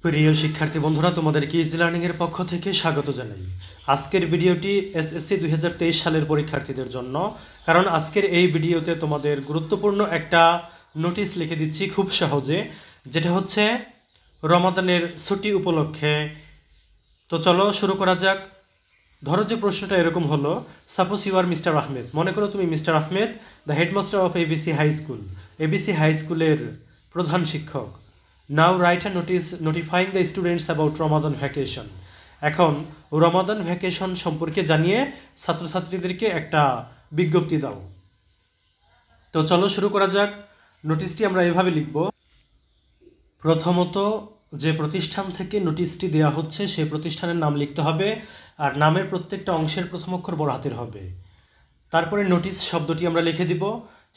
প্রিয় শিক্ষার্থী বন্ধুরা, তোমাদেরকে ইজি লার্নিং এর পক্ষ থেকে স্বাগত জানাই। আজকের ভিডিওটি এসএসসি 2023 সালের পরীক্ষার্থীদের জন্য, কারণ আজকের এই ভিডিওতে তোমাদের গুরুত্বপূর্ণ একটা নোটিশ লিখে দিচ্ছি খুব সহজে, যেটা হচ্ছে রমাদানের ছুটি উপলক্ষে। তো চলো শুরু করা যাক। ধরো যে প্রশ্নটা এরকম হলো, suppose you are Mister Ahmed. মনে করো তুমি Mister Ahmed, the headmaster of ABC high school, ABC high স্কুলের প্রধান শিক্ষক। Now write a notice notifying the students about Ramadan vacation. এখন রমাদান ভ্যাকেশন সম্পর্কে জানিয়ে ছাত্রছাত্রীদেরকে একটা বিজ্ঞপ্তি দাও। তো চলো শুরু করা যাক। নোটিশটি আমরা এভাবে লিখব। প্রথমত, যে প্রতিষ্ঠান থেকে নোটিশটি দেওয়া হচ্ছে সেই প্রতিষ্ঠানের নাম লিখতে হবে, আর নামের প্রত্যেকটা অংশের প্রথম অক্ষর বড় হাতের হবে। তারপরে নোটিশ শব্দটি আমরা লিখে দিব।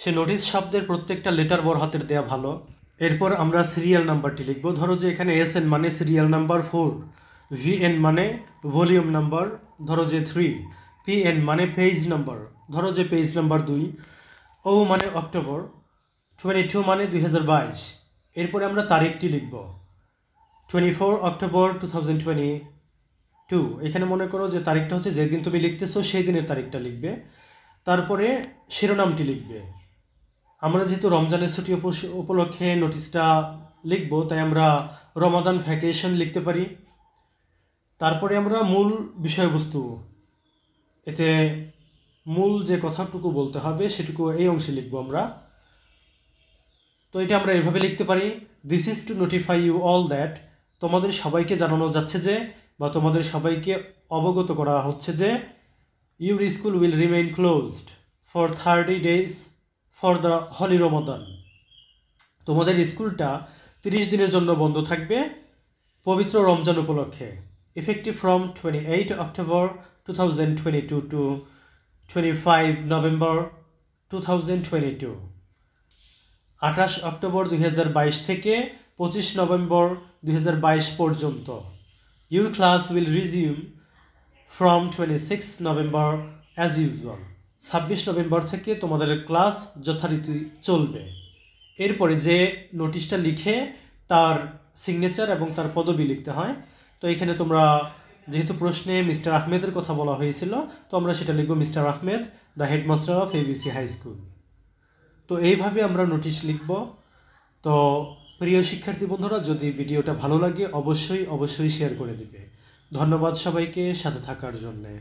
সে নোটিশ শব্দের প্রত্যেকটা লেটার বড় হাতের দেওয়া ভালো। এরপর আমরা সিরিয়াল নাম্বারটি লিখব। ধরো যে এখানে এসএন মানে সিরিয়াল নাম্বার 4, ভিএন মানে ভলিউম নাম্বার ধরো যে 3, পিএন মানে পেজ নাম্বার ধরো যে পেজ নাম্বার 2, ও মানে অক্টোবর, 22 মানে 2022। এরপরে আমরা তারিখটি লিখব 24 অক্টোবর 2022। এখানে মনে করো যে তারিখটা হচ্ছে যেদিন তুমি লিখতেছো সেই দিনের তারিখটা লিখবে। তারপরে শিরোনামটি লিখবে। আমরা যেহেতু রমজানের ছুটি উপলক্ষে নোটিশটা লিখব, তাই আমরা রমাদান ভ্যাকেশন লিখতে পারি। তারপরে আমরা মূল বিষয়বস্তু, এতে মূল যে কথাটুকু বলতে হবে সেটুকু এই অংশে লিখব আমরা। তো এটা আমরা এভাবে লিখতে পারি, this is to notify you all that. তোমাদের সবাইকে জানানো যাচ্ছে যে, বা তোমাদের সবাইকে অবগত করা হচ্ছে যে, your school will remain closed for 30 days for the holy Ramadan. তোমাদের স্কুলটা 30 দিনের জন্য বন্ধ থাকবে পবিত্র রমজান উপলক্ষে। Effective from 28 October 2022 to 25 November 2022। 28 October 2022 থেকে 25 নভেম্বর 2022 পর্যন্ত। Your class will resume from 26 November as usual. 26 November থেকে তোমাদের ক্লাস যথারীতি চলবে। এরপরে যে নোটিশটা লিখে তার সিগনেচার এবং তার পদবি লিখতে হয়। তো এখানে তোমরা যেহেতু প্রশ্নে মিস্টার আহমেদের কথা বলা হয়েছিল, তো আমরা সেটা লিখব mister Ahmed, the headmaster of ABC high school. তো এইভাবে আমরা নোটিশ লিখব। তো প্রিয় শিক্ষার্থী বন্ধুরা, যদি ভিডিওটা ভালো লাগে অবশ্যই শেয়ার করে দিবে। ধন্যবাদ সবাইকে সাথে থাকার জন্যে।